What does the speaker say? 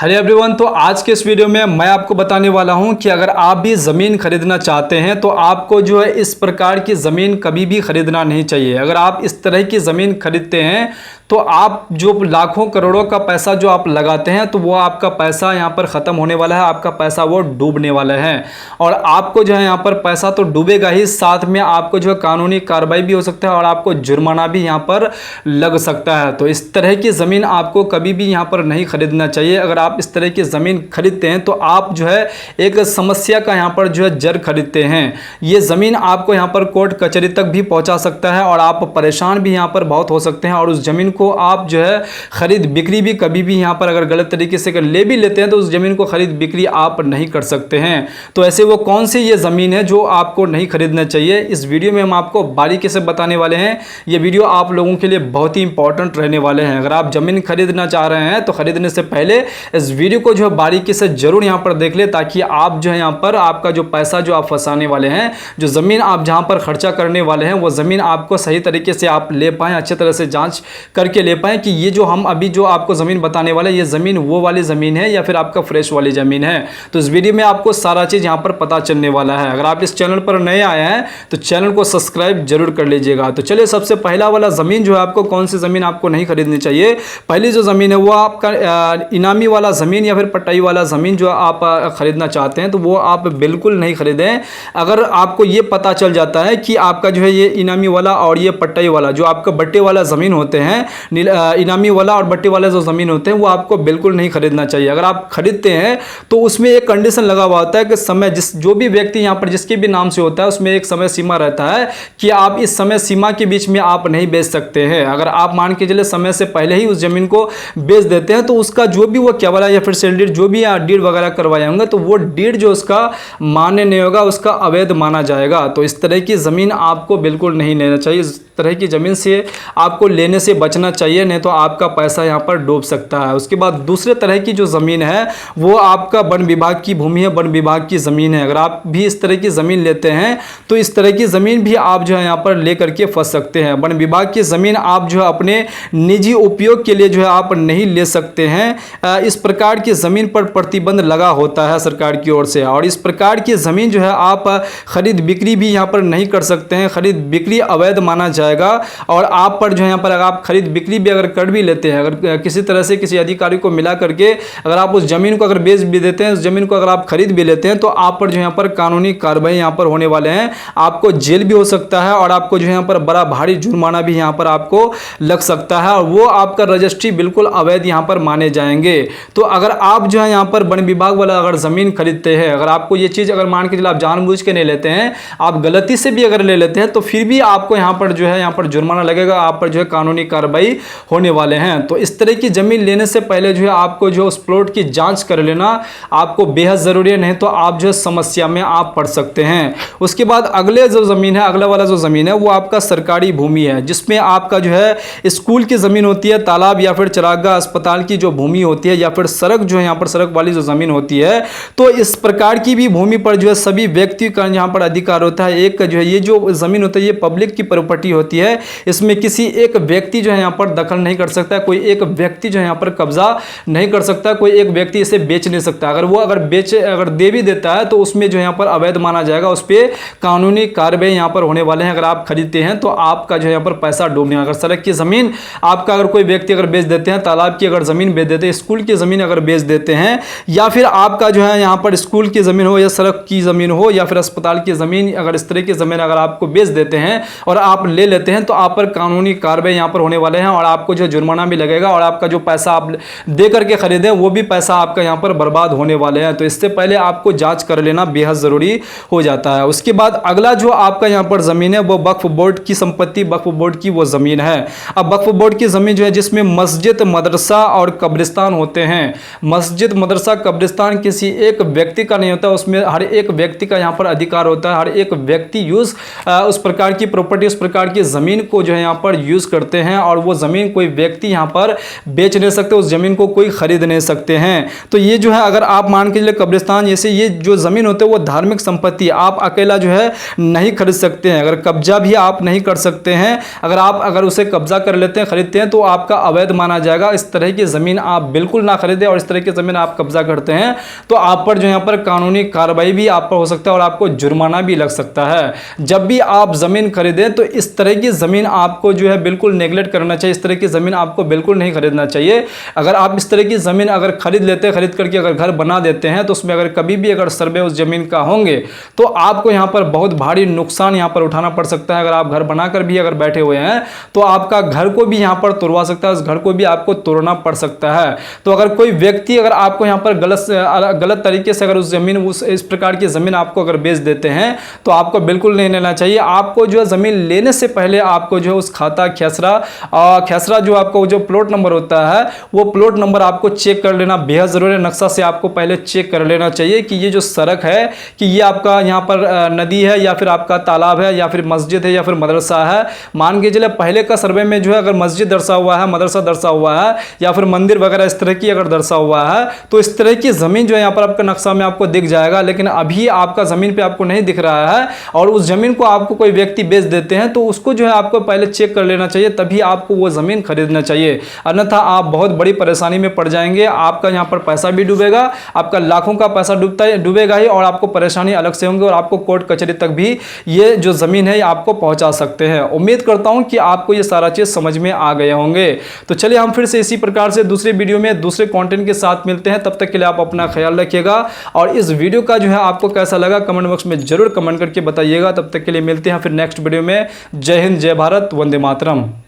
Hello everyone. तो आज के इस वीडियो में मैं आपको बताने वाला हूं कि अगर आप भी ज़मीन खरीदना चाहते हैं तो आपको जो है इस प्रकार की ज़मीन कभी भी खरीदना नहीं चाहिए। अगर आप इस तरह की ज़मीन खरीदते हैं तो आप जो लाखों करोड़ों का पैसा जो आप लगाते हैं तो वो आपका पैसा यहाँ पर ख़त्म होने वाला है, आपका पैसा वो डूबने वाला है। और आपको जो है यहाँ पर पैसा तो डूबेगा ही, साथ में आपको जो है कानूनी कार्रवाई भी हो सकता है और आपको जुर्माना भी यहाँ पर लग सकता है। तो इस तरह की ज़मीन आपको कभी भी यहाँ पर नहीं खरीदना चाहिए। अगर आप इस तरह की ज़मीन खरीदते हैं तो आप जो है एक समस्या का यहाँ पर जो है जड़ खरीदते हैं। ये ज़मीन आपको यहाँ पर कोर्ट कचहरी तक भी पहुँचा सकता है और आप परेशान भी यहाँ पर बहुत हो सकते हैं। और उस ज़मीन को आप जो है खरीद बिक्री भी कभी भी यहाँ पर अगर गलत तरीके से ले भी लेते हैं तो उस ज़मीन को खरीद बिक्री आप नहीं कर सकते हैं। तो ऐसे वो कौन सी ये ज़मीन है जो आपको नहीं खरीदना चाहिए, इस वीडियो में हम आपको बारीकी से बताने वाले हैं। ये वीडियो आप लोगों के लिए बहुत ही इंपॉर्टेंट रहने वाले हैं। अगर आप ज़मीन खरीदना चाह रहे हैं तो खरीदने से पहले इस वीडियो को जो है बारीकी से जरूर यहाँ पर देख ले, ताकि आप जो है यहाँ पर आपका जो पैसा जो आप फंसाने वाले हैं, जो ज़मीन आप जहाँ पर खर्चा करने वाले हैं, वो ज़मीन आपको सही तरीके से आप ले पाएँ, अच्छे तरह से जाँच करके ले पाएँ कि ये जो हम अभी जो आपको ज़मीन बताने वाले हैं ये ज़मीन वो वाली ज़मीन है या फिर आपका फ्रेश वाली ज़मीन है। तो इस वीडियो में आपको सारा चीज़ यहाँ पर पता चलने वाला है। अगर आप इस चैनल पर नए आए हैं तो चैनल को सब्सक्राइब जरूर कर लीजिएगा। तो चलिए, सबसे पहला वाला ज़मीन जो है, आपको कौन सी ज़मीन आपको नहीं खरीदनी चाहिए। पहली जो ज़मीन है वो आपका इनामी वाला ज़मीन या फिर पट्टाई वाला ज़मीन जो आप खरीदना चाहते हैं तो वो आप बिल्कुल नहीं खरीदें। अगर आपको ये पता चल जाता है कि आपका जो है ये इनामी वाला और ये पट्टाई वाला जो आपका बट्टे वाला ज़मीन होते हैं, इनामी वाला और बट्टे वाला जो ज़मीन होते हैं, वो आपको बिल्कुल नहीं खरीदना चाहिए। अगर आप खरीदते हैं तो उसमें एक कंडीशन लगा हुआ होता है कि समय जो भी व्यक्ति यहाँ पर जिसके भी नाम से होता है उसमें एक समय सीमा रहता है कि आप इस समय सीमा के बीच में आप नहीं बेच सकते हैं। अगर आप मान के चले समय से पहले ही उस ज़मीन को बेच देते हैं तो उसका जो भी वो केवला या फिर सेल डीड जो भी डीड वगैरह करवाए होंगे तो वो डीड जो उसका मान्य नहीं होगा, उसका अवैध माना जाएगा। तो इस तरह की ज़मीन आपको बिल्कुल नहीं लेना चाहिए। इस तरह की ज़मीन से आपको लेने से बचना चाहिए, नहीं तो आपका पैसा यहाँ पर डूब सकता है। उसके बाद दूसरे तरह की जो ज़मीन है वो आपका वन विभाग की भूमि है, वन विभाग की ज़मीन है। अगर आप भी इस तरह की ज़मीन लेते हैं तो इस तरह की ज़मीन भी आप जो है यहाँ पर ले करके फंस सकते हैं। वन विभाग की ज़मीन आप जो है अपने निजी उपयोग के लिए जो है आप नहीं ले सकते हैं। इस प्रकार की ज़मीन पर प्रतिबंध लगा होता है सरकार की ओर से, और इस प्रकार की ज़मीन जो है आप खरीद बिक्री भी यहाँ पर नहीं कर सकते हैं। खरीद बिक्री अवैध माना जाएगा और आप पर जो है यहाँ पर अगर आप खरीद बिक्री भी अगर कर भी लेते हैं, अगर किसी तरह से किसी अधिकारी को मिला करके अगर आप उस ज़मीन को अगर बेच भी देते हैं, उस ज़मीन को अगर आप खरीद भी लेते हैं तो आप पर जो यहाँ पर कानूनी कार्रवाई यहाँ पर होने वाले हैं। आपको जेल भी हो सकता है और आपको जो है यहाँ पर बड़ा भारी जुर्माना भी यहाँ पर आपको लग सकता है और वो आपका रजिस्ट्री बिल्कुल अवैध यहाँ पर माने जाएंगे। तो अगर आप जो है यहाँ पर वन विभाग वाला अगर ज़मीन खरीदते हैं, अगर आपको ये चीज़ अगर मान के चलो आप जानबूझ के नहीं लेते हैं, आप गलती से भी अगर ले लेते हैं तो फिर भी आपको यहाँ पर जो है यहाँ पर जुर्माना लगेगा, आप पर जो है कानूनी कार्रवाई होने वाले हैं। तो इस तरह की ज़मीन लेने से पहले जो है आपको जो उस प्लॉट की जांच कर लेना आपको बेहद ज़रूरी है, नहीं तो आप जो है समस्या में आप पड़ सकते हैं। उसके बाद अगले जो ज़मीन है, अगला वाला जो ज़मीन है वो आपका सरकारी भूमि है, जिसमें आपका जो है स्कूल की ज़मीन होती है, तालाब या फिर चरागाह, अस्पताल की जो भूमि होती है या फिर सड़क जो है यहाँ पर सड़क वाली जो ज़मीन होती है, तो इस प्रकार की भी भूमि पर जो है सभी व्यक्ति का यहाँ पर अधिकार होता है। एक जो है ये जो ज़मीन होती है ये पब्लिक की प्रॉपर्टी होती है, इसमें किसी एक व्यक्ति जो है यहाँ पर दखल नहीं कर सकता, कोई एक व्यक्ति जो है यहाँ पर कब्जा नहीं कर सकता, कोई एक व्यक्ति इसे बेच नहीं सकता। अगर वो अगर दे भी देता है तो उसमें जो यहाँ पर अवैध माना जाएगा, उस पर कानूनी कार्रवाई यहाँ पर होने वाले हैं। अगर आप खरीदते हैं तो आपका जो है यहाँ पर पैसा डूबने, अगर सड़क की ज़मीन आपका अगर कोई व्यक्ति अगर बेच देते हैं, तालाब की अगर ज़मीन बेच देते हैं, स्कूल की ज़मीन अगर बेच देते हैं, या फिर आपका जो है यहाँ पर स्कूल की ज़मीन हो या सड़क की ज़मीन हो या फिर अस्पताल की ज़मीन, अगर इस तरह की ज़मीन अगर आपको बेच देते हैं और आप ले लेते हैं तो आप पर कानूनी कार्रवाई यहाँ पर होने वाले हैं और आपको जो जुर्माना भी लगेगा और आपका जो पैसा आप दे करके खरीदें वो भी पैसा आपका यहाँ पर बर्बाद होने वाले हैं। तो इससे पहले आपको जांच कर लेना बेहद ज़रूरी हो जाता है। उसके बाद अगला जो आपका यहाँ पर ज़मीन है वो वक्फ बोर्ड की संपत्ति, वक्फ बोर्ड की वो ज़मीन है। अब वक्फ बोर्ड की ज़मीन जो है जिसमें मस्जिद, मदरसा और कब्रिस्तान होते हैं। मस्जिद, मदरसा, कब्रिस्तान किसी एक व्यक्ति का नहीं होता, उसमें हर एक व्यक्ति का यहाँ पर अधिकार होता है। हर एक व्यक्ति उस प्रकार की प्रॉपर्टी, उस प्रकार की के ज़मीन को जो है यहाँ पर यूज़ करते हैं और वो ज़मीन कोई व्यक्ति यहाँ पर बेच नहीं सकते, उस ज़मीन को कोई ख़रीद नहीं सकते हैं। तो ये जो है अगर आप मान के चलिए कब्रिस्तान जैसे ये जो ज़मीन होते हैं वो धार्मिक संपत्ति, आप अकेला जो है नहीं खरीद सकते हैं, अगर कब्जा भी आप नहीं कर सकते हैं। अगर उसे कब्जा कर लेते हैं, खरीदते हैं तो आपका अवैध माना जाएगा। इस तरह की ज़मीन आप बिल्कुल ना खरीदें और इस तरह की ज़मीन आप कब्जा करते हैं तो आप पर जो यहाँ पर कानूनी कार्रवाई भी आप पर हो सकता है और आपको जुर्माना भी लग सकता है। जब भी आप ज़मीन खरीदें तो इस तरह की ज़मीन आपको जो है बिल्कुल नेगलेक्ट करना चाहिए, इस तरह की ज़मीन आपको बिल्कुल नहीं खरीदना चाहिए। अगर आप इस तरह की ज़मीन अगर खरीद लेते हैं, खरीद करके अगर घर बना देते हैं तो उसमें अगर कभी भी अगर सर्वे उस ज़मीन का होंगे तो आपको यहाँ पर बहुत भारी नुकसान यहाँ पर उठाना पड़ सकता है। अगर आप घर बनाकर भी अगर बैठे हुए हैं तो आपका घर को भी यहाँ पर तोड़वा सकता है, उस घर को भी आपको तोड़ना पड़ सकता है। तो अगर कोई व्यक्ति अगर आपको यहाँ पर गलत तरीके से अगर उस ज़मीन इस प्रकार की ज़मीन आपको अगर बेच देते हैं तो आपको बिल्कुल नहीं लेना चाहिए। आपको जो है ज़मीन लेने से पहले आपको जो है उस खाता खेसरा जो आपको जो प्लॉट नंबर होता है वो प्लॉट नंबर आपको चेक कर लेना बेहद ज़रूरी है। नक्शा से आपको पहले चेक कर लेना चाहिए कि ये जो सड़क है कि ये आपका यहाँ पर नदी है या फिर आपका तालाब है या फिर मस्जिद है या फिर मदरसा है। मान के चलिए पहले का सर्वे में जो है अगर मस्जिद दर्शा हुआ है, मदरसा दर्शा हुआ है या फिर मंदिर वगैरह इस तरह की अगर दर्शा हुआ है तो इस तरह की ज़मीन जो है यहाँ पर आपका नक्शा में आपको दिख जाएगा। लेकिन अभी आपका ज़मीन पे आपको नहीं दिख रहा है और उस ज़मीन को आपको कोई व्यक्ति बेच देते हैं तो उसको जो है आपको पहले चेक कर लेना चाहिए, तभी आपको वो ज़मीन खरीदना चाहिए। अन्यथा आप बहुत बड़ी परेशानी में पड़ जाएंगे, आपका यहाँ पर पैसा भी डूबेगा, आपका लाखों का पैसा डूबेगा ही और आपको परेशानी अलग से होंगी और आपको कोर्ट कचहरी तक भी ये जो ज़मीन है आपको पहुँचा सकते हैं। उम्मीद करता हूँ कि आपको ये सारा चीज़ समझ में आ गए होंगे। तो चलिए हम फिर से इसी प्रकार से दूसरे वीडियो में दूसरे कंटेंट के साथ मिलते हैं। तब तक के लिए आप अपना ख्याल रखिएगा और इस वीडियो का जो है आपको कैसा लगा कमेंट बॉक्स में जरूर कमेंट करके बताइएगा। तब तक के लिए मिलते हैं फिर नेक्स्ट वीडियो में। जय हिंद, जय भारत, वंदे मातरम।